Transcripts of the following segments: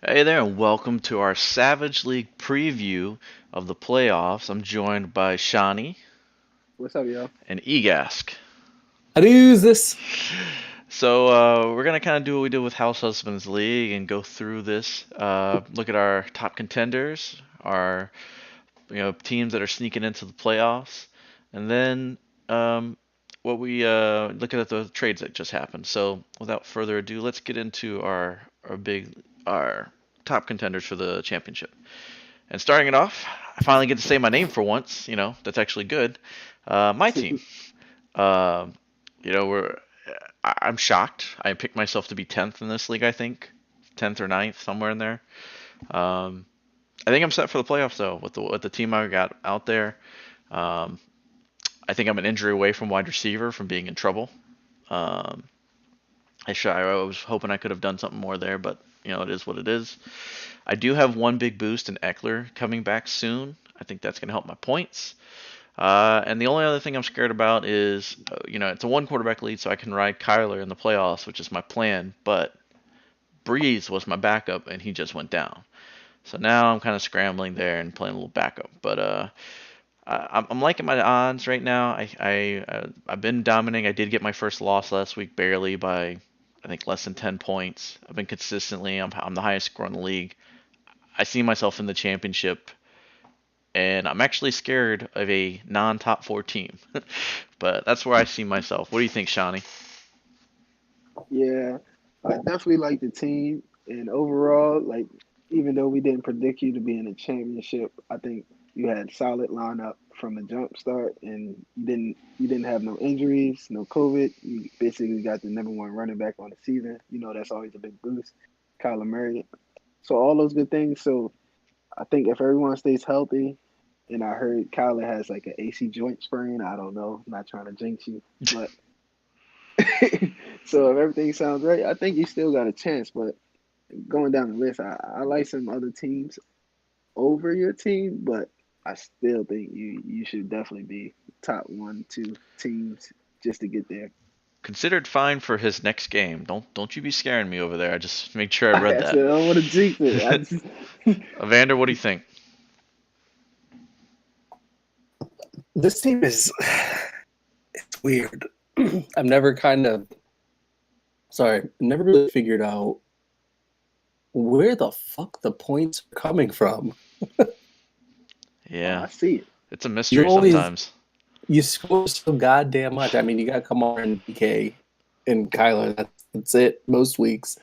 Hey there, and welcome to our Savage League preview of the playoffs. I'm joined by Shawnee What's up, y'all? and Egask. How to use this? So we're gonna kind of do what we did with House Husbands League and go through this. Look at our top contenders, our teams that are sneaking into the playoffs, and then um, what we looking at the trades that just happened. So without further ado, let's get into our top contenders for the championship. And starting it off, I finally get to say my name for once. That's actually good. My team. Uh, we're. I'm shocked. I picked myself to be 10th in this league. I think 10th or ninth, somewhere in there. Um, I think I'm set for the playoffs though with the team I got out there. Um, I think I'm an injury away from wide receiver from being in trouble. Um, I was hoping I could have done something more there, but it is what it is. I do have one big boost in Eckler coming back soon. I think that's going to help my points. And the only other thing I'm scared about is, it's a one quarterback lead, so I can ride Kyler in the playoffs, which is my plan. But Breeze was my backup, and he just went down. So now I'm kind of scrambling there and playing a little backup. But I'm liking my odds right now. I've been dominating. I did get my first loss last week, barely by I think less than 10 points. I've been consistently. I'm the highest score in the league. I see myself in the championship, and I'm actually scared of a non-top four team. But that's where I see myself. What do you think, Shawnee? Yeah, I definitely like the team, and overall, even though we didn't predict you to be in the championship, I think you had solid lineup from the jump start, and you didn't have no injuries, no COVID. You basically got the number one running back on the season. You know that's always a big boost, Kyler Murray. So all those good things. So I think if everyone stays healthy, and I heard Kyler has like an AC joint sprain. I don't know. I'm not trying to jinx you, but so if everything sounds right, I think you still got a chance. But going down the list, I like some other teams over your team, but I still think you should definitely be top one, two teams just to get there. Considered fine for his next game. Don't you be scaring me over there. I just made sure I read I that. said I don't want to jinx it. I just Evander, what do you think? This team is it's weird. I've never never really figured out where the fuck the points are coming from. oh, Yeah, I see it. it's a You mystery always sometimes. you score so goddamn much. I mean, you got Kamar and DK and Kyler. That's it most weeks.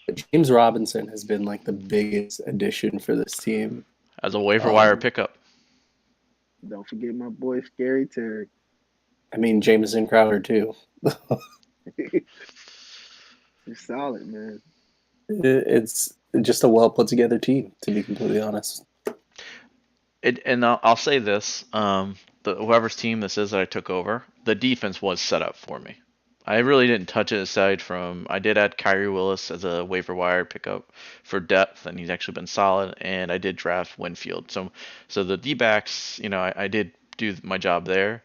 But James Robinson has been like the biggest addition for this team. As a waiver wire Um, pickup. Don't forget my boy Scary Terry. I mean, Jameson Crowder too. He's solid, man. It's just a well put together team, to be completely honest. And I'll say this: whoever's team this is that I took over, the defense was set up for me. I really didn't touch it aside from I did add Kyrie Willis as a waiver wire pickup for depth, and he's actually been solid. And I did draft Winfield, so the D backs, I did do my job there.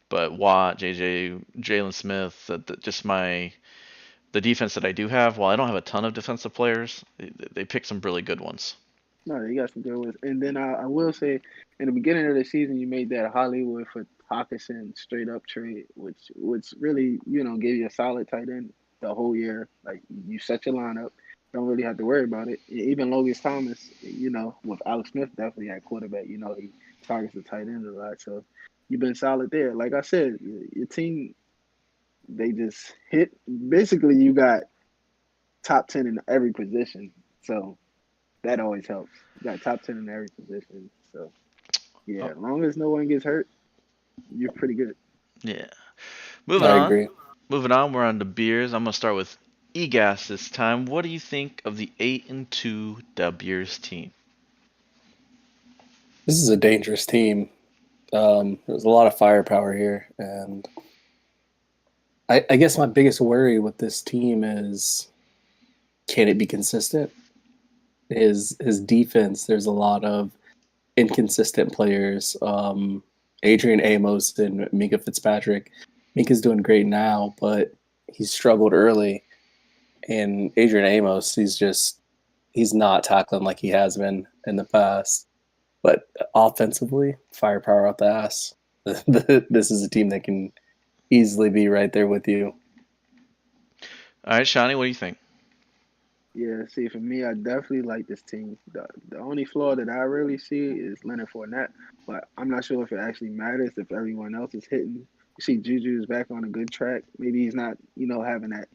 But Watt, JJ, Jalen Smith, just the defense that I do have. While I don't have a ton of defensive players, they picked some really good ones. No, you got some good ones. And then I will say, in the beginning of the season, you made that Hollywood for Hawkinson straight up trade, which really gave you a solid tight end the whole year. Like you set your lineup, don't really have to worry about it. Even Logan Thomas, with Alex Smith definitely at quarterback. He targets the tight end a lot, so you've been solid there. Like I said, your team they just hit. Basically, you got top 10 in every position, so that always helps. You got top 10 in every position. So, yeah, Oh, as long as no one gets hurt, you're pretty good. yeah. Moving I on. agree. Moving on. We're on to beers. I'm gonna start with Egas this time. What do you think of the 8-2 Beers team? This is a dangerous team. There's a lot of firepower here, and I guess my biggest worry with this team is can it be consistent? His defense. There's a lot of inconsistent players. Adrian Amos and Mika Fitzpatrick. Mika's doing great now, but he struggled early. And Adrian Amos, he's he's not tackling like he has been in the past. But offensively, firepower out the ass. This is a team that can easily be right there with you. All right, Shawnee, what do you think? Yeah, see, for me, I definitely like this team. The only flaw that I really see is Leonard Fournette, but I'm not sure if it actually matters if everyone else is hitting. You see, Juju is back on a good track. Maybe he's not, having that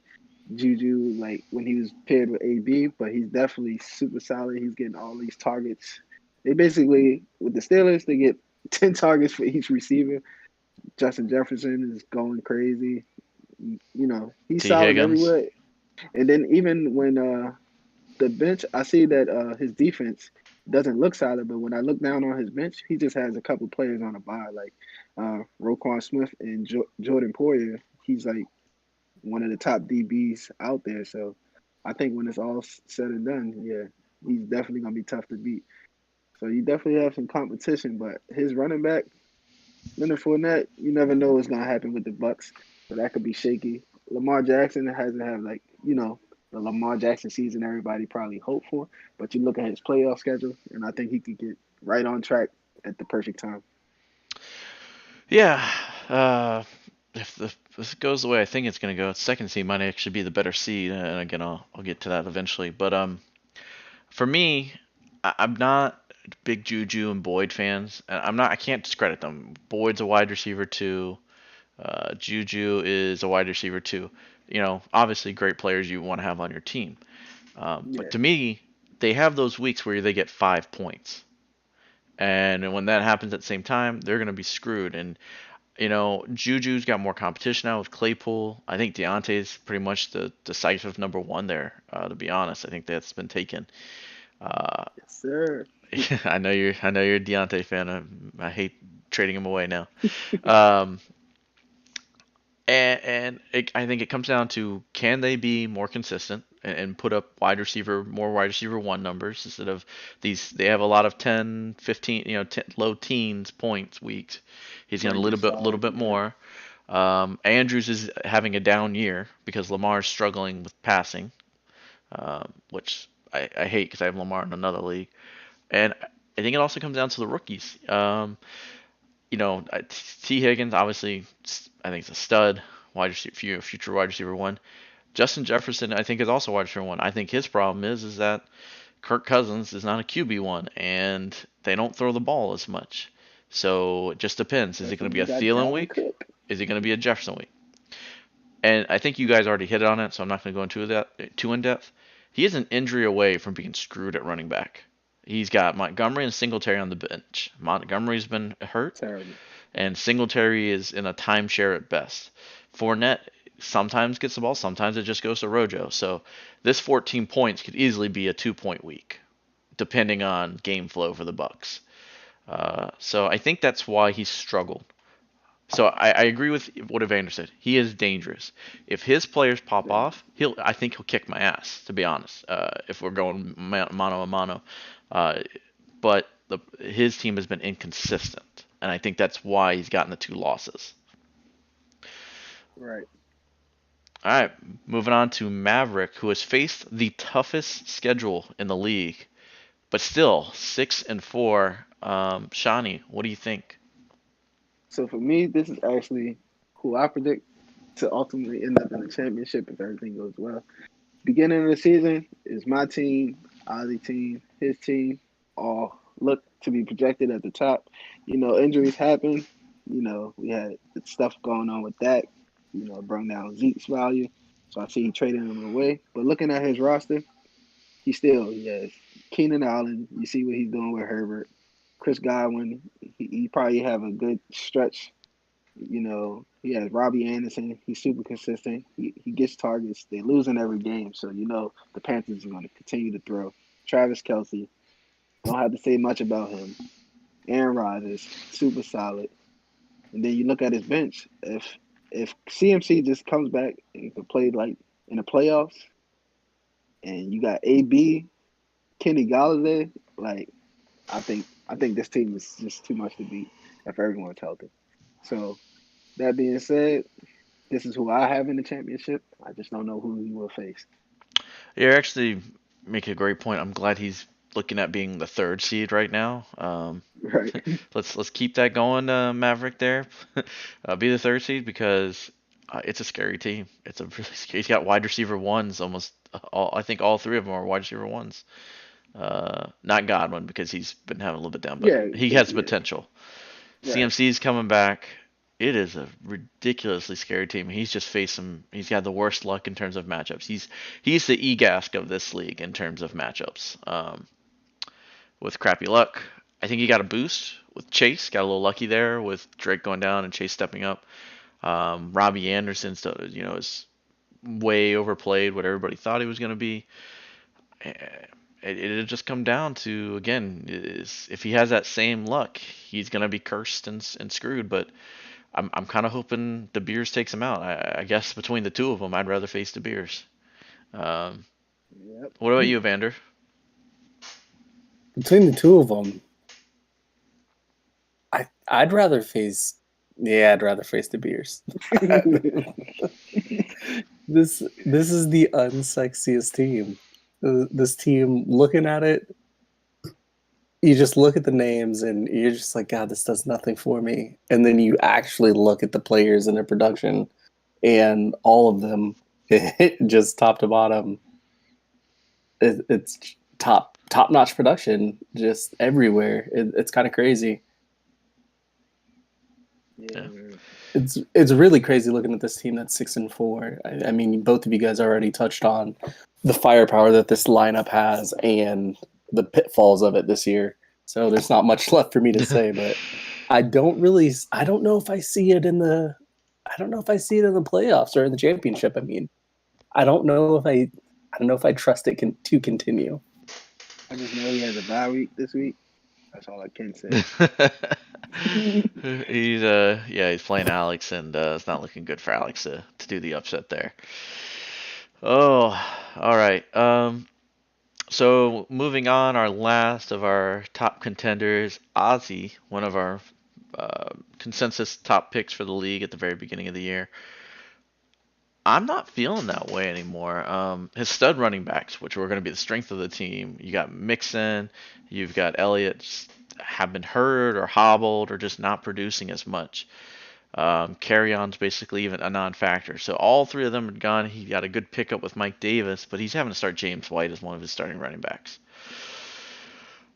Juju like when he was paired with AB, but he's definitely super solid. He's getting all these targets. They basically, with the Steelers, they get 10 targets for each receiver. Justin Jefferson is going crazy. He's T. solid Higgins. everywhere. And then even when the bench, I see that his defense doesn't look solid, but when I look down on his bench, he just has a couple players on a bye, like Roquan Smith and Jordan Poyer. He's like one of the top DBs out there. So I think when it's all said and done, yeah, he's definitely gonna be tough to beat. So you definitely have some competition, but his running back, Leonard Fournette, you never know what's gonna happen with the Bucks. So that could be shaky. Lamar Jackson hasn't had like, the Lamar Jackson season everybody probably hoped for, but you look at his playoff schedule, and I think he could get right on track at the perfect time. Yeah. Uh, if this goes the way I think it's going to go, second seed might actually be the better seed, and again, I'll get to that eventually. But for me, I'm not big Juju and Boyd fans. And I can't discredit them. Boyd's a wide receiver too. Juju is a wide receiver too. Obviously great players you want to have on your team. But Yeah, to me, they have those weeks where they get 5 points. And when that happens at the same time, they're going to be screwed. And, Juju's got more competition now with Claypool. I think Deontay's pretty much the decisive number one there, to be honest. I think that's been taken. Uh, yes, sir. I know you're a Deontay fan. I hate trading him away now. Um, I think it comes down to can they be more consistent and put up more wide receiver one numbers instead of these. They have a lot of 10, 15, 10, low teens points weeks. He's going a Right, little bit yeah. more. Andrews is having a down year because Lamar's struggling with passing, which I hate because I have Lamar in another league. And I think it also comes down to the rookies. T. Higgins, obviously, I think it's a stud, future wide receiver one. Justin Jefferson, I think, is also wide receiver one. I think his problem is that Kirk Cousins is not a QB one, and they don't throw the ball as much. So it just depends. Is it But going to then be you a got Thielen Dalvin week? Cook. Is it going to be a Jefferson week? And I think you guys already hit on it, so I'm not going to go into that too in depth. He is an injury away from being screwed at running back. He's got Montgomery and Singletary on the bench. Montgomery's been hurt, Terrible. and Singletary is in a timeshare at best. Fournette sometimes gets the ball, sometimes it just goes to Rojo. So this 14 points could easily be a 2 point week, depending on game flow for the Bucks. So I think that's why he struggled. So I agree with what Evander said. He is dangerous. If his players pop Yeah. off, I think he'll kick my ass. To be honest, if we're going mano a mano, uh, but his team has been inconsistent, and I think that's why he's gotten the 2 losses. Right. All right, moving on to Maverick, who has faced the toughest schedule in the league, but still 6-4. Shawnee, what do you think? So for me, this is actually who I predict to ultimately end up in the championship if everything goes well. Beginning of the season is my team, Ozzy team, his team, all look to be projected at the top. Injuries happen. We had stuff going on with that. It brought down Zeke's value. So I see he trading him away. But looking at his roster, he has Keenan Allen. You see what he's doing with Herbert. Chris Godwin, he probably have a good stretch. He has Robbie Anderson. He's super consistent. He gets targets. They're losing every game, so the Panthers are going to continue to throw. Travis Kelsey, don't have to say much about him. Aaron Rodgers, super solid. And then you look at his bench. If CMC just comes back and can play like in the playoffs, and you got AB, Kenny Galladay, like I think this team is just too much to beat if everyone's healthy. So that being said, this is who I have in the championship. I just don't know who he will face. You're actually make a great point. I'm glad he's looking at being the third seed right now. Right. Let's keep that going, Maverick. There, be the third seed because it's a scary team. It's a really scary. He's got wide receiver ones almost all. I think all three of them are wide receiver ones. Not Godwin because he's been having a little bit down, but Yeah, he but has yeah, potential. right. CMC's coming back. It is a ridiculously scary team. He's just faced some. He's got the worst luck in terms of matchups. He's the Egask of this league in terms of matchups. With crappy luck, I think he got a boost with Chase. Got a little lucky there with Drake going down and Chase stepping up. Robbie Anderson, is way overplayed what everybody thought he was going to be. It'll just come down to again is if he has that same luck, he's gonna be cursed and screwed. But I'm kind of hoping De Beers takes him out. I guess between the two of them, I'd rather face De Beers. Um, Yep. what about you, Evander? Between the two of them, I'd rather face. Yeah, I'd rather face De Beers. This is the unsexiest team. This team, looking at it, you just look at the names and you're just like, God, this does nothing for me. And then you actually look at the players and their production, and all of them, just top to bottom, it's top notch production, just everywhere. It's kind of crazy. Yeah. It's really crazy looking at this team that's 6-4. I mean, both of you guys already touched on the firepower that this lineup has and the pitfalls of it this year. So there's not much left for me to say, but I don't know if I see it in the playoffs or in the championship. I mean, I don't know if I trust it to continue. I just know he has a bye week this week. That's all I can say. He's playing Alex and it's not looking good for Alex to do the upset there. Oh, all right. So moving on, our last of our top contenders, Ozzy, one of our consensus top picks for the league at the very beginning of the year. I'm not feeling that way anymore. His stud running backs, which were going to be the strength of the team, you got Mixon, you've got Elliott, just have been hurt or hobbled or just not producing as much. Carry on's basically even a non-factor. So all three of them are gone. He got a good pickup with Mike Davis, but he's having to start James White as one of his starting running backs.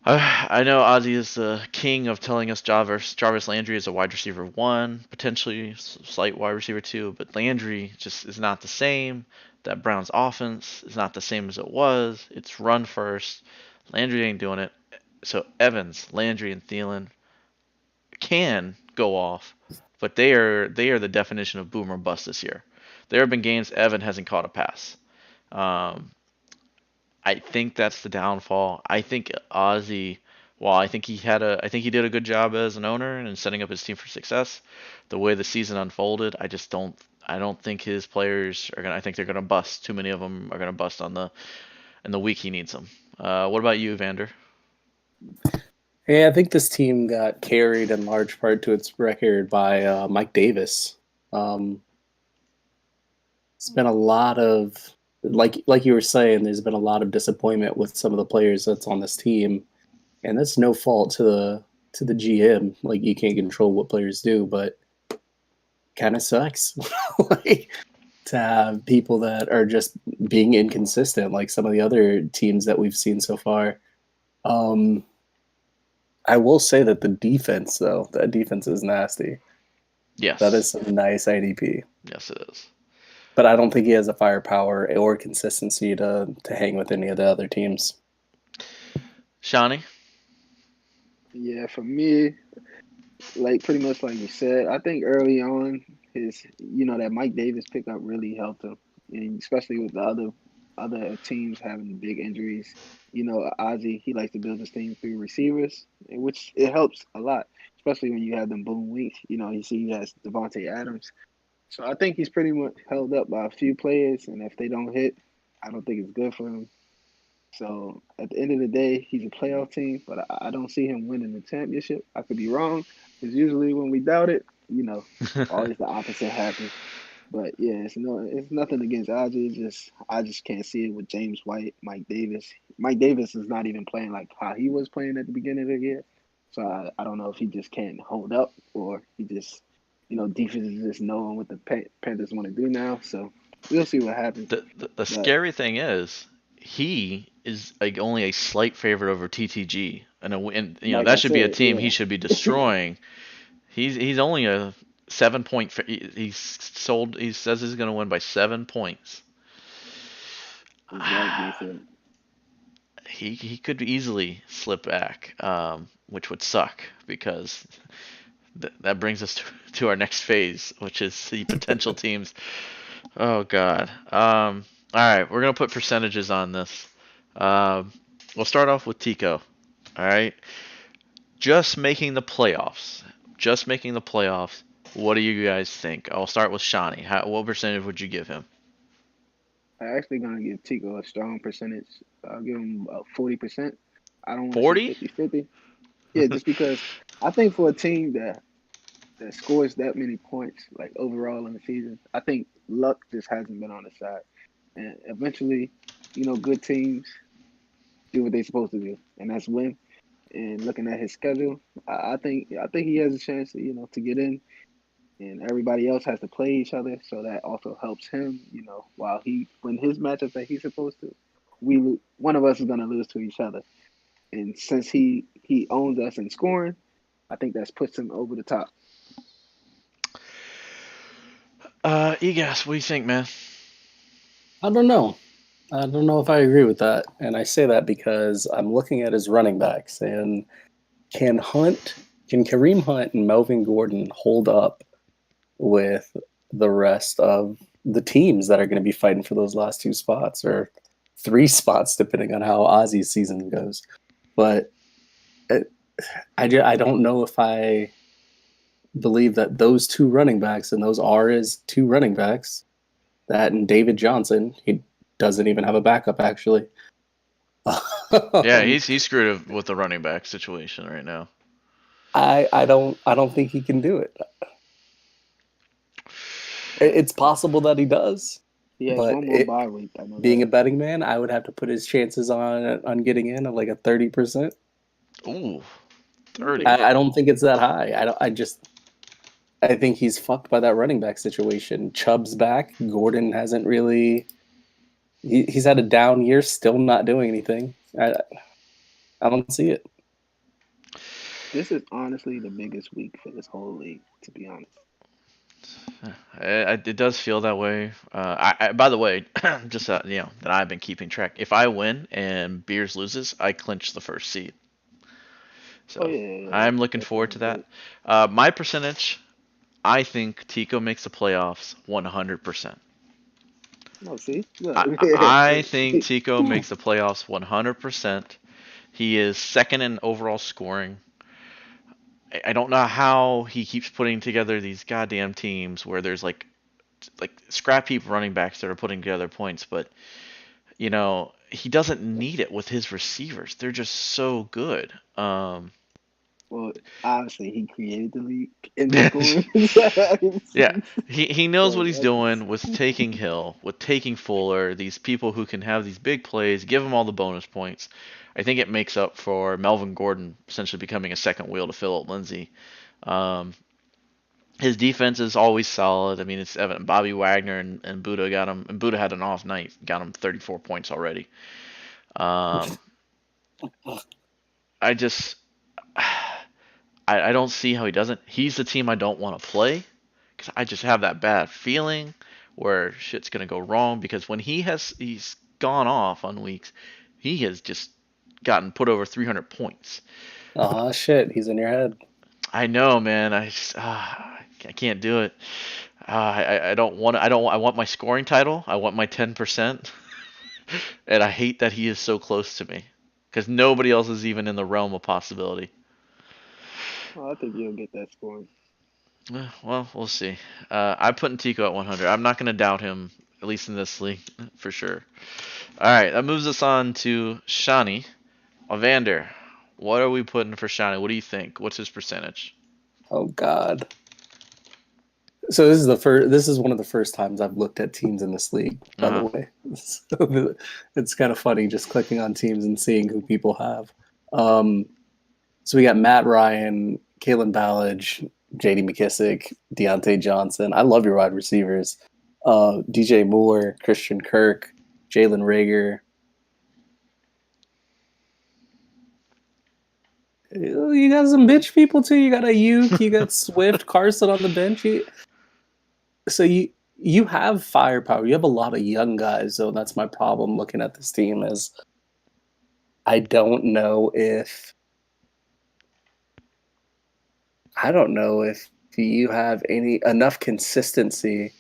I know Ozzy is the king of telling us Jarvis Landry is a wide receiver one, potentially slight wide receiver two, but Landry just is not the same. That Browns offense is not the same as it was. It's run first. Landry ain't doing it. So Evans, Landry, and Thielen can go off, but they are the definition of boom or bust this year. There have been games Evan hasn't caught a pass. Um, I think that's the downfall. I think Ozzy, while I think he did a good job as an owner and setting up his team for success. The way the season unfolded, I don't think his players are gonna. I think they're gonna bust. Too many of them are gonna bust in the week he needs them. What about you, Vander? Yeah, I think this team got carried in large part to its record by Mike Davis. Um, it's been a lot of like you were saying. There's been a lot of disappointment with some of the players that's on this team, and that's no fault to the GM. Like, you can't control what players do, but kind of sucks. Like, to have people that are just being inconsistent, like some of the other teams that we've seen so far. Um, I will say that that defense is nasty. That Yes, is some nice IDP. yes, it is. But I don't think he has the firepower or consistency to hang with any of the other teams. Shawnee. Yeah, for me, like pretty much like you said, I think early on that Mike Davis pickup really helped him, and especially with the other teams having big injuries. Ozzy, he likes to build his team through receivers, which it helps a lot, especially when you have them boom weeks. He has Devontae Adams, so I think he's pretty much held up by a few players, and if they don't hit, I don't think it's good for him. So at the end of the day, he's a playoff team, but I don't see him winning the championship. I could be wrong, because usually when we doubt it, always the opposite happens. But yeah, it's nothing against Algie. I just can't see it with James White, Mike Davis. Mike Davis is not even playing like how he was playing at the beginning of the year. So I don't know if he just can't hold up or he just, defense is just knowing what the Panthers want to do now. So we'll see what happens. The But scary thing is he is like only a slight favorite over TTG, and like I that should be a said, team he yeah, should be destroying. He's only a 7 point. He says he's going to win by 7 points. exactly. So He could easily slip back, which would suck because that brings us to our next phase, which is the potential teams. Oh God. All right, we're gonna put percentages on this. Um, we'll start off with Tico. All right, just making the playoffs. Just making the playoffs. What do you guys think? I'll start with Shawnee. What percentage would you give him? I'm actually gonna give Tico a strong percentage. I'll give him about 40%. I don't want to say 40? 50-50. Yeah, just because I think for a team that scores that many points, like overall in the season, I think luck just hasn't been on the side. And eventually, good teams do what they're supposed to do, and that's win. And looking at his schedule, I think he has a chance, to get in. And everybody else has to play each other, so that also helps him. While he win his matchup that he's supposed to, one of us is gonna lose to each other. And since he owns us in scoring, I think that's puts him over the top. Egas, what do you think, man? I don't know. I don't know if I agree with that. And I say that because I'm looking at his running backs and can Kareem Hunt and Melvin Gordon hold up with the rest of the teams that are going to be fighting for those last two spots or three spots, depending on how Ozzy's season goes. But I don't know if I believe that those two running backs, and those are his two running backs, that and David Johnson, he doesn't even have a backup actually. Yeah, he's screwed with the running back situation right now. I don't think he can do it. It's possible that he does, He has but one more bye week. I know being that. a betting man, I would have to put his chances on getting in at like a 30%. Ooh, Okay. 30. I don't think it's that high. I think he's fucked by that running back situation. Chubb's back. Gordon hasn't really. He's had a down year, still not doing anything. I don't see it. This is honestly the biggest week for this whole league, to be honest. It does feel that way. By the way, just that I've been keeping track. If I win and Beers loses, I clinch the first seed. Oh So yeah, yeah, yeah. I'm looking That forward to sounds that. good. My percentage, I think Tico makes the playoffs 100%. No, see, look. I think Tico makes the playoffs 100%. He is second in overall scoring. I don't know how he keeps putting together these goddamn teams where there's like scrap heap running backs that are putting together points, but he doesn't need it with his receivers. They're just so good. Well, obviously he created the league in the scoring. Yeah, he knows So what he's that's doing with taking Hill, with taking Fuller, these people who can have these big plays, give him all the bonus points. I think it makes up for Melvin Gordon essentially becoming a second wheel to Philip Lindsay. Um, his defense is always solid. I mean, it's evident. Bobby Wagner and Buda got him, and Buda had an off night, got him 34 points already. Um, I just, I don't see how he doesn't. He's the team I don't want to play because I just have that bad feeling where shit's gonna go wrong. Because when he's gone off on weeks, he has just gotten put over 300 points. Oh shit, he's in your head. I know, man. I can't do it. I don't want. I don't. I want my scoring title. I want my 10%, and I hate that he is so close to me because nobody else is even in the realm of possibility. I think you'll get that scoring. Well, we'll see. I'm putting Tico at 100. I'm not going to doubt him, at least in this league, for sure. All right, that moves us on to Shani. Evander, what are we putting for Shani? What do you think? What's his percentage? Oh god. So this is the first. This is one of the first times I've looked at teams in this league. By the Uh-huh. way, so it's kind of funny just clicking on teams and seeing who people have. Um, so we got Matt Ryan, Kalen Ballage, J.D. McKissick, Deontay Johnson. I love your wide receivers. DJ Moore, Christian Kirk, Jalen Rager. You got some bench people too. You got Ayuk, you got Swift, Carson on the bench. So you have firepower. You have a lot of young guys, so that's my problem looking at this team is I don't know if you have any enough consistency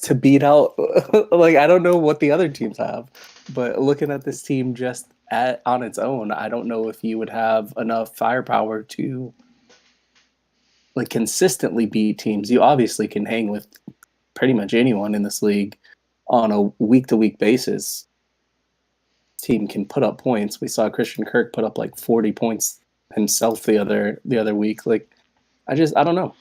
to beat out like I don't know what the other teams have, but looking at this team just on its own, I don't know if you would have enough firepower to like consistently beat teams. You obviously can hang with pretty much anyone in this league on a week to week basis. Team can put up points. We saw Christian Kirk put up like 40 points himself the other week. Like I don't know.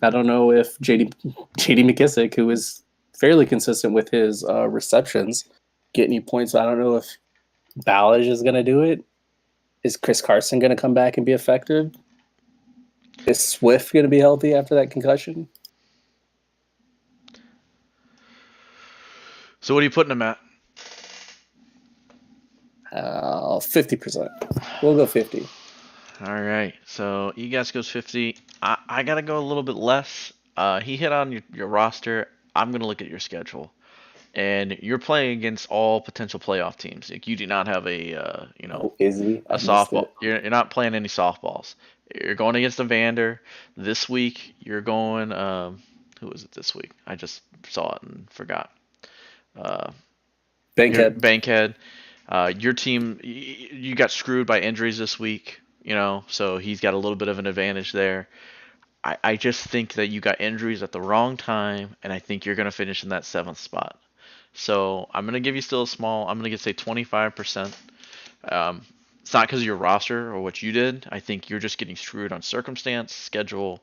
I don't know if JD McKissick, who is fairly consistent with his receptions, getting you points. I don't know if Ballage is going to do it. Is Chris Carson going to come back and be effective? Is Swift going to be healthy after that concussion? So what are you putting him at? 50%. We'll go 50. All right. So Egas goes 50. I gotta go a little bit less. He hit on your roster. I'm gonna look at your schedule, and you're playing against all potential playoff teams. Like you do not have Oh, is he? a I missed softball. it. You're not playing any softballs. You're going against Evander this week. You're going. Who was it this week? I just saw it and forgot. Uh, your Bankhead. Bankhead. Your team, you got screwed by injuries this week. So he's got a little bit of an advantage there. I just think that you got injuries at the wrong time, and I think you're going to finish in that seventh spot. So I'm going to give you still a small. I'm going to say 25%. It's not because of your roster or what you did. I think you're just getting screwed on circumstance, schedule,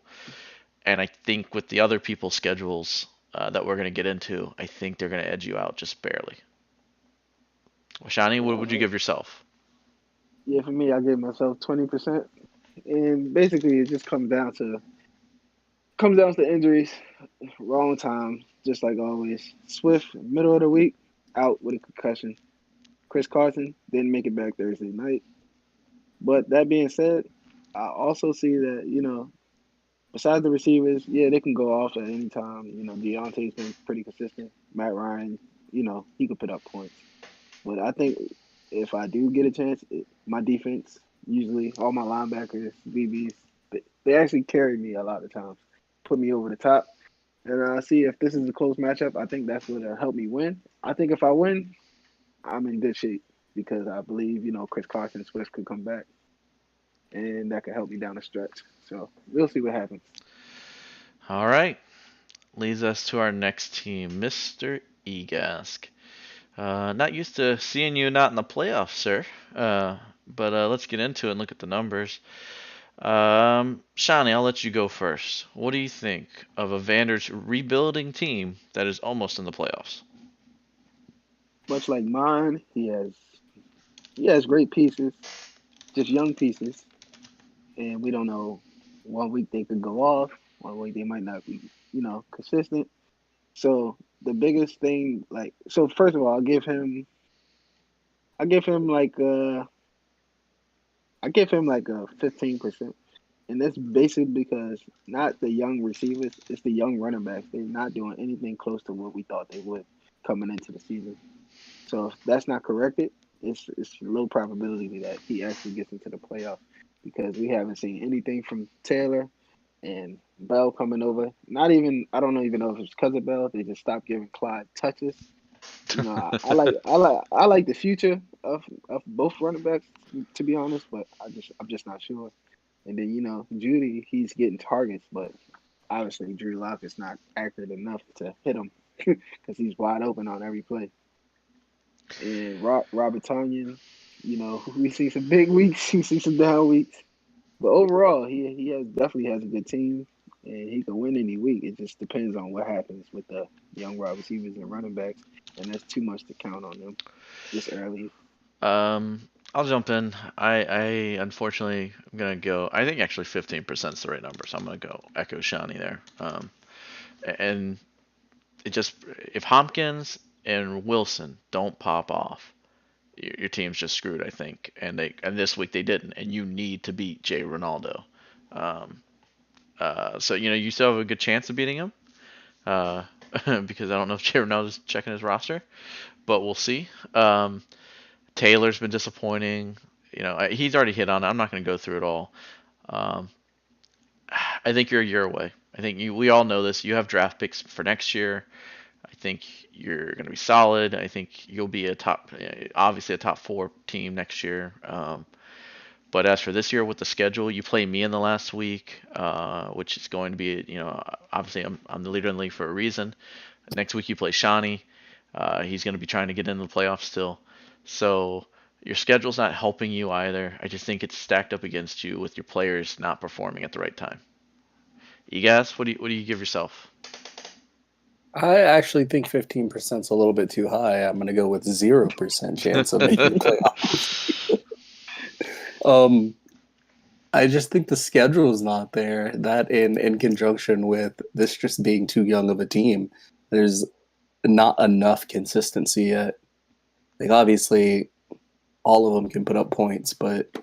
and I think with the other people's schedules that we're going to get into, I think they're going to edge you out just barely. Shani, what would you give yourself? Yeah, for me, I give myself 20%, and basically it just comes down to injuries, wrong time, just like always. Swift, middle of the week, out with a concussion. Chris Carson didn't make it back Thursday night. But that being said, I also see that, besides the receivers, yeah, they can go off at any time. Deontay's been pretty consistent. Matt Ryan, he could put up points. But I think if I do get a chance, my defense, usually all my linebackers, DBs, they actually carry me a lot of times, put me over the top. And see if this is a close matchup. I think that's what'll help me win. I think if I win, I'm in good shape because I believe Chris Carson Swift could come back, and that could help me down the stretch. So we'll see what happens. All right. Leads us to our next team, Mr. Egask. Not used to seeing you not in the playoffs, sir. But let's get into it and look at the numbers. Shani, I'll let you go first. What do you think of Evander's rebuilding team that is almost in the playoffs? Much like mine, he has great pieces, just young pieces, and we don't know. One week they could go off, one week they might not be, consistent. So the biggest thing, like, so first of all, I give him like a 15%, and that's basically because not the young receivers, it's the young running backs. They're not doing anything close to what we thought they would coming into the season. So if that's not corrected, it's low probability that he actually gets into the playoffs because we haven't seen anything from Taylor and Bell coming over. Not even I don't know even know if it's because of Bell. They just stopped giving Clyde touches. I like the future of both running backs to be honest, but I'm just not sure. And then Judy, he's getting targets, but obviously Drew Lock is not accurate enough to hit him because he's wide open on every play. And Robert Tonyan, we see some big weeks, we see some down weeks. But overall, he has definitely has a good team, and he can win any week. It just depends on what happens with the young wide receivers and running backs, and that's too much to count on them this early. I'll jump in. I unfortunately I'm gonna go. I think actually 15% is the right number, so I'm gonna go echo Shawnee there. And it just if Hopkins and Wilson don't pop off, your team's just screwed, I think. And this week they didn't, and you need to beat Jay Ronaldo. Um, so you still have a good chance of beating him. Uh, because I don't know if Jay Ronaldo's checking his roster, but we'll see. Taylor's been disappointing. He's already hit on it. I'm not going to go through it all. Um, I think you're a year away. I think we all know this. You have draft picks for next year. I think you're going to be solid. I think you'll be obviously a top four team next year. But as for this year with the schedule, you play me in the last week, which is going to be, obviously I'm the leader in the league for a reason. Next week you play Shawnee. He's going to be trying to get into the playoffs still. So your schedule's not helping you either. I just think it's stacked up against you with your players not performing at the right time. You guys, what do you give yourself? I actually think 15% is a little bit too high. I'm going to go with 0% chance of making the playoffs. I just think the schedule is not there. That in conjunction with this just being too young of a team, there's not enough consistency yet. Like obviously, all of them can put up points, but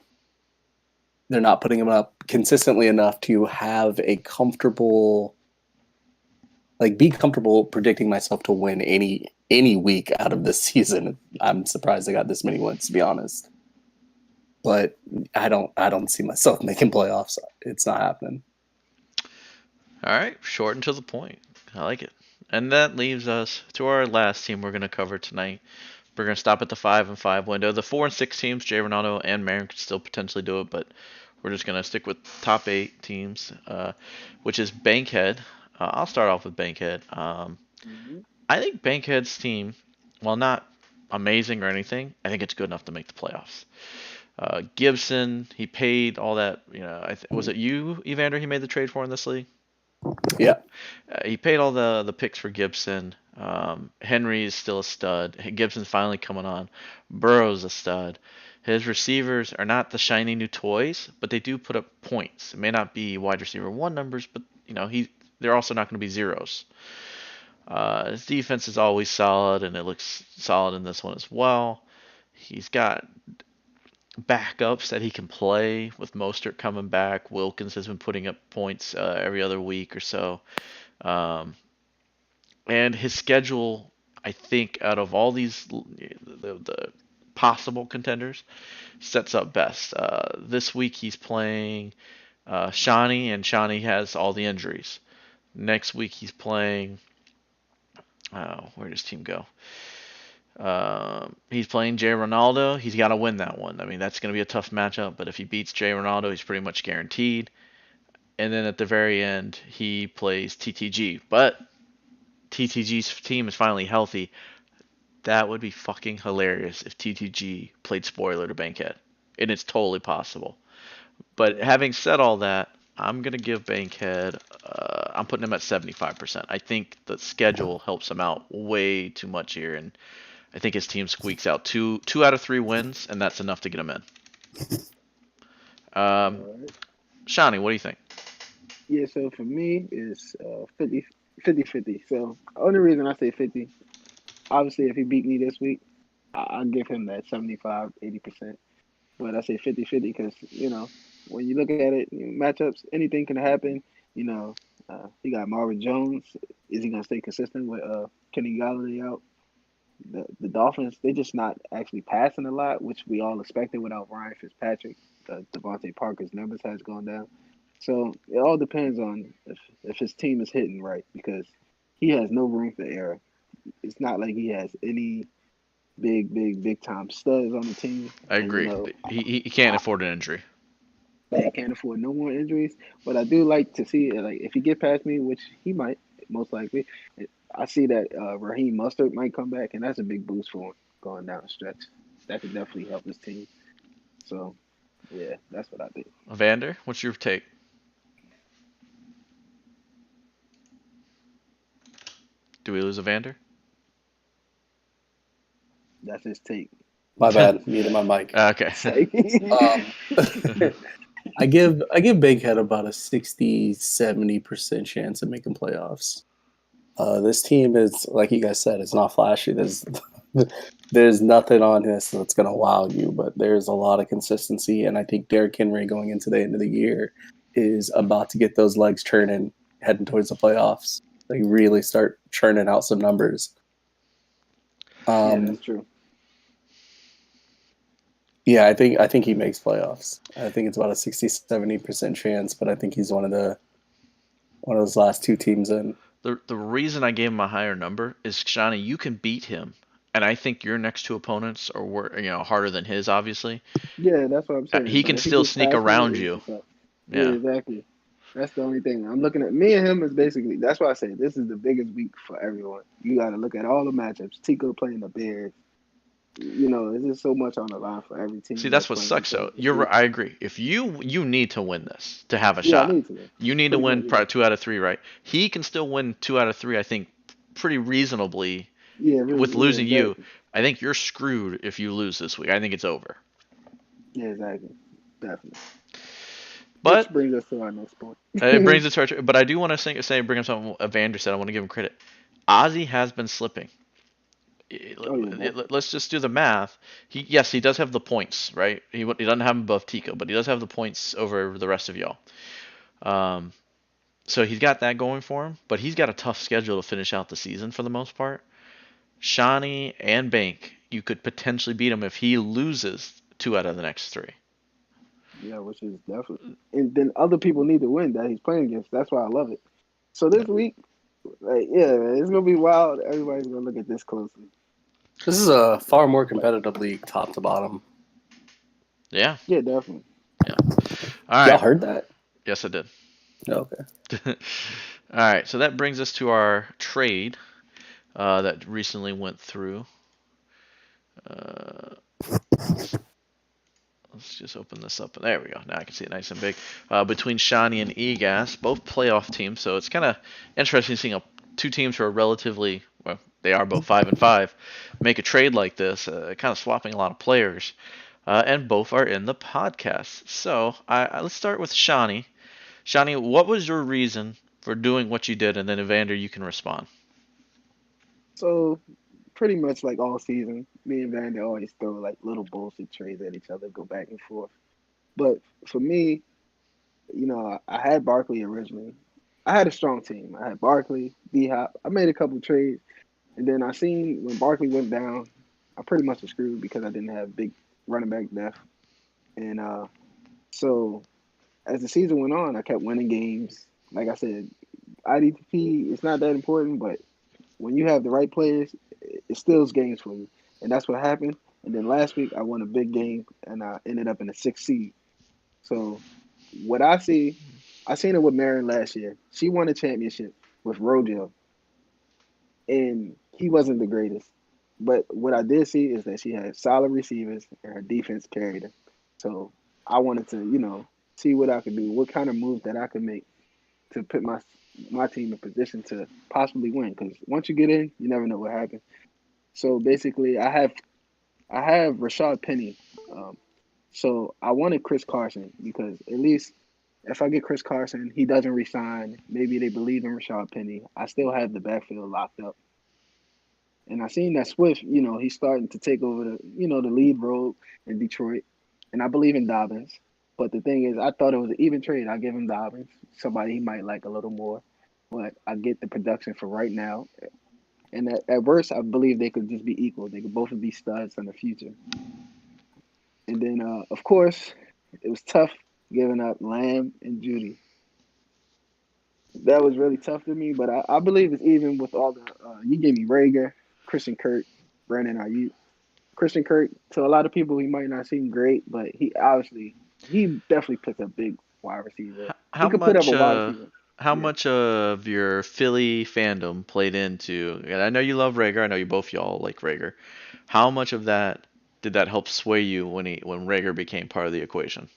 they're not putting them up consistently enough to have a comfortable, be comfortable predicting myself to win any week out of this season. I'm surprised I got this many wins, to be honest. But I don't see myself making playoffs. It's not happening. All right, short and to the point. I like it. And that leaves us to our last team we're going to cover tonight. We're going to stop at the 5-5 window. The 4-6 teams, Jay Ronaldo and Marin could still potentially do it, but we're just going to stick with top 8 teams, which is Bankhead. I'll start off with Bankhead. I think Bankhead's team, while not amazing or anything, I think it's good enough to make the playoffs. Gibson, he paid all that. Was it you, Evander? He made the trade for in this league. Yeah. He paid all the picks for Gibson. Henry is still a stud. Gibson's finally coming on. Burrow's a stud. His receivers are not the shiny new toys, but they do put up points. It may not be wide receiver one numbers, but they're also not going to be zeros. His defense is always solid, and it looks solid in this one as well. He's got backups that he can play with Mostert coming back. Wilkins has been putting up points every other week or so. And his schedule, I think, out of all the possible contenders, sets up best. This week he's playing Shawnee, and Shawnee has all the injuries. Next week he's playing. Where does team go? He's playing Jay Ronaldo. He's got to win that one. I mean, that's going to be a tough matchup, but if he beats Jay Ronaldo, he's pretty much guaranteed. And then at the very end, he plays TTG. But TTG's team is finally healthy. That would be fucking hilarious if TTG played spoiler to Bankhead. And it's totally possible. But having said all that, I'm going to give Bankhead, I'm putting him at 75%. I think the schedule helps him out way too much here, and I think his team squeaks out two out of 3 wins, and that's enough to get him in. Shawnee, what do you think? Yeah, so for me, it's 50-50. So the only reason I say 50, obviously, if he beat me this week, I'll give him that 75, 80%. But I say 50-50 because, when you look at it, matchups, anything can happen. You got Marvin Jones. Is he going to stay consistent with Kenny Galladay out? The Dolphins, they're just not actually passing a lot, which we all expected without Ryan Fitzpatrick. Devontae Parker's numbers has gone down. So it all depends on if his team is hitting right because he has no room for error. It's not like he has any big time studs on the team. I agree. He can't afford an injury. They can't afford no more injuries. But I do like to see like if he get past me, which he might most likely. I see that Raheem Mostert might come back, and that's a big boost for him going down the stretch. That could definitely help his team. So Yeah, that's what I did. Evander, what's your take? Do we lose Evander? That's his take. My bad, muted my mic. Okay. Say. Um, I give Bankhead about a 60-70% chance of making playoffs. This team is, like you guys said, it's not flashy. There's nothing on this that's gonna wow you, but there's a lot of consistency, and I think Derrick Henry going into the end of the year is about to get those legs churning, heading towards the playoffs. Like really start churning out some numbers. Yeah, that's true. Yeah, I think he makes playoffs. I think it's about a 60-70% chance, but I think he's one of those last two teams in. The reason I gave him a higher number is, Shawnee, you can beat him, and I think your next two opponents are harder than his, obviously. Yeah, that's what I'm saying. He But can if he still gets sneak past me, around it's you. just like, yeah, Yeah. exactly. That's the only thing. I'm looking at me and him is basically. That's why I say this is the biggest week for everyone. You got to look at all the matchups. Tico playing the Bears. There's just so much on the line for every See, team that's that's what playing sucks each other though. this week. I agree. If you need to win this to have a Yeah, I shot. need to win. You need to Pretty win much, yeah. probably 2 out of 3, right? He can still win 2 out of 3, I think, pretty reasonably Yeah, with really, yeah, losing you. exactly. I think you're screwed if you lose this week. I think it's over. Yeah, exactly. Definitely. Which But brings us to our next point. it brings it to our. But I do want to bring up something Evander said. I want to give him credit. Ozzy has been slipping. Oh yeah, definitely. Let's just do the math. He does have the points, right? He doesn't have him above Tico, but he does have the points over the rest of y'all. Um, so he's got that going for him, but he's got a tough schedule to finish out the season for the most part. Shawnee and Bank, you could potentially beat him if he loses 2 out of the next 3. Yeah, which is definitely. And then other people need to win that he's playing against. That's why I love it. So this week, like, yeah, man, it's gonna be wild. Everybody's gonna look at this closely. This is a far more competitive league, top to bottom. Yeah. Yeah, definitely. Yeah. All Y'all right. heard that? Yes, I did. Okay. All right. So that brings us to our trade that recently went through. Let's just open this up. There we go. Now I can see it nice and big. Between Shawnee and EGAS, both playoff teams. So it's kind of interesting seeing two teams who are relatively, well, they are both 5-5, make a trade like this, kind of swapping a lot of players. And both are in the podcast. So let's start with Shawnee. Shawnee, what was your reason for doing what you did? And then Evander, you can respond. So pretty much like all season, me and Vander always throw like little bullshit trades at each other, go back and forth. But for me, I had Barkley originally. I had a strong team. I had Barkley, D Hop. I made a couple trades, and then I seen when Barkley went down, I pretty much was screwed because I didn't have big running back depth. And so as the season went on, I kept winning games. Like I said, IDP it's not that important, but when you have the right players, it steals games for you, and that's what happened. And then last week I won a big game, and I ended up in the 6th seed. So what I seen it with Marin last year. She won a championship with Rojo, and he wasn't the greatest. But what I did see is that she had solid receivers, and her defense carried her. So I wanted to, see what I could do, what kind of moves that I could make to put my team in position to possibly win. Because once you get in, you never know what happens. So basically, I have Rashad Penny. Um, so I wanted Chris Carson because at least if I get Chris Carson, he doesn't resign. Maybe they believe in Rashad Penny. I still have the backfield locked up. And I seen that Swift, he's starting to take over the lead role in Detroit. And I believe in Dobbins. But the thing is, I thought it was an even trade. I give him Dobbins, somebody he might like a little more. But I get the production for right now. And at worst, I believe they could just be equal. They could both be studs in the future. And then, of course, it was tough giving up Lamb and Judy. That was really tough to me, but I believe it's even with all the. You gave me Rager, Christian Kirk, Brandon Ayuk. Christian Kirk, to a lot of people, he might not seem great, but he definitely puts up big wide receiver. He How could put up much a wide receiver. how Yeah. much of your Philly fandom played into? And I know you love Rager. I know you both y'all like Rager. How much of that did that help sway you when Rager became part of the equation?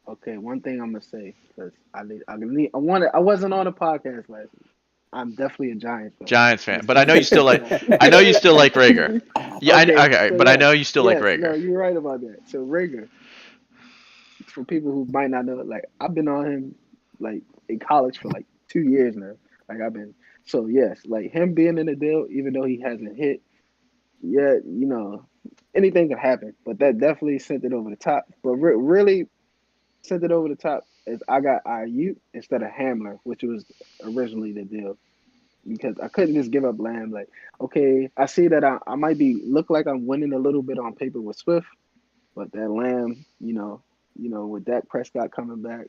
Okay, one thing I'm gonna say because I wasn't on the podcast last week. I'm definitely a Giants fan. Giants I'm fan, just but I trying know to you get still that like. out. I know you still like Rager. Yeah, Okay, okay, so but I yes, know you still like yes, no, Rager. you're right about that. So Rager, for people who might not know, like I've been on him like in college for like 2 years now. Like I've been so yes, like him being in the deal, even though he hasn't hit yet, anything can happen. But that definitely sent it over the top. But really sent it over the top is I got IU instead of Hamler, which was originally the deal. Because I couldn't just give up Lamb. Like, okay, I see that I might be look like I'm winning a little bit on paper with Swift, but that Lamb, with Dak Prescott coming back,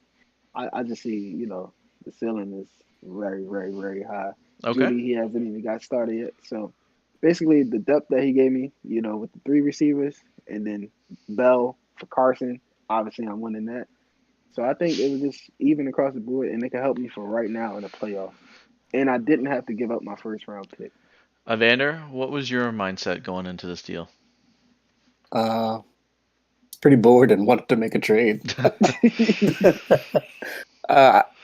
I just see, the ceiling is very, very, very high. Okay. Judy, he hasn't even got started yet. So basically the depth that he gave me, with the three receivers and then Bell for Carson, obviously I'm winning that. So I think it was just even across the board and it can help me for right now in the playoffs. And I didn't have to give up my first round pick. Evander, what was your mindset going into this deal? Uh, pretty bored and wanted to make a trade.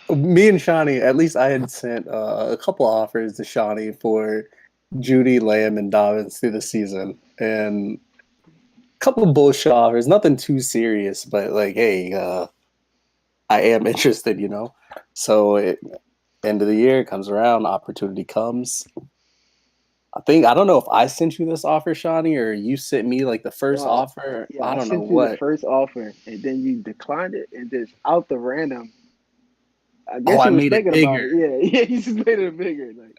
Me and Shawnee, at least I had sent a couple offers to Shawnee for Judy, Lamb, and Dobbins through the season, and a couple bullshit offers, nothing too serious, but like, hey, I am interested, So end of the year comes around, opportunity comes. I don't know if I sent you this offer, Shawnee, or you sent me like the first offer. Yeah, I I don't know sent you the what. first offer and then you declined it and just out the random. I Oh, guess I you was made it thinking about bigger. it. Yeah, yeah, you just made it bigger. Like,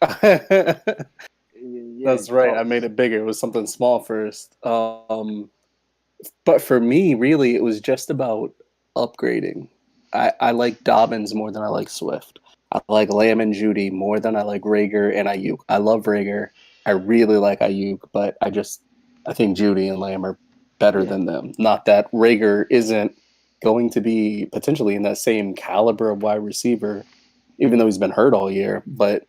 yeah, That's right. I toss. made it bigger. It was something small first. But for me, really, it was just about upgrading. I like Dobbins more than I like Swift. I like Lamb and Judy more than I like Rager and Ayuk. I love Rager. I really like Ayuk, but I think Judy and Lamb are better Yeah, than them. Not that Rager isn't going to be potentially in that same caliber of wide receiver, even though he's been hurt all year. But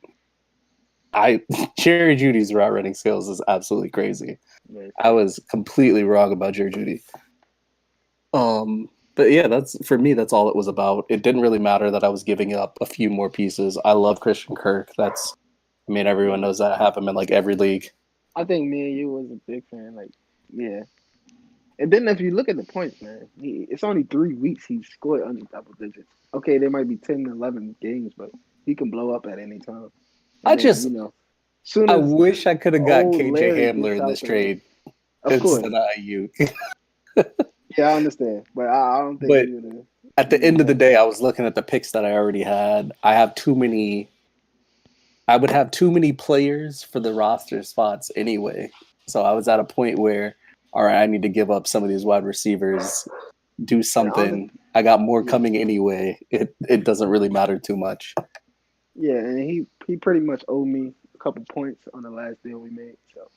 Jerry Judy's route running skills is absolutely crazy. yeah, I was completely wrong about Jerry Judy. But yeah, that's for me. That's all it was about. It didn't really matter that I was giving up a few more pieces. I love Christian Kirk. Everyone yeah. knows that. I have him in like every league. I think me and you was a big fan. Like, yeah. And then if you look at the points, man, it's only 3 weeks he scored under double digits. Okay, there might be 10, 11 games, but he can blow up at any time. I And then, just, soon I as wish I could have got old KJ Larry Hamler gets in this out there, trade of course, instead of Ayuk. yeah, I understand, but I don't think But he would have. at the end of the day, I was looking at the picks that I already had. I would have too many players for the roster spots anyway. So I was at a point where, all right, I need to give up some of these wide receivers, do And something. I got more yeah, coming anyway. It doesn't really matter too much. yeah, and he pretty much owed me a couple points on the last deal we made. So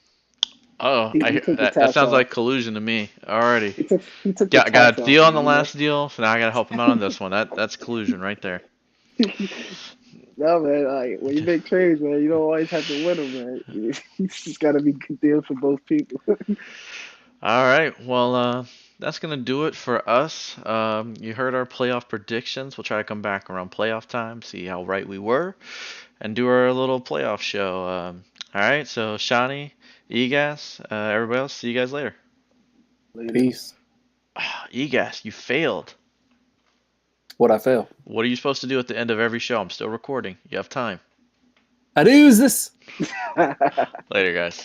Oh, he took the that tax sounds off. like collusion to me. Already. He took the Got tax a off deal on the me. last deal, so now I gotta help him out on this one. That's collusion right there. No, man, like when you make trades, man, you don't always have to win them, man. It's just got to be good deals for both people. All right, well, that's gonna do it for us. You heard our playoff predictions. We'll try to come back around playoff time, see how right we were, and do our little playoff show. All right, so Shawnee, Egas, everybody else, see you guys later. Later. Peace. Egas, you failed. What I fail? What are you supposed to do at the end of every show? I'm still recording. You have time. I do use this. Later, guys.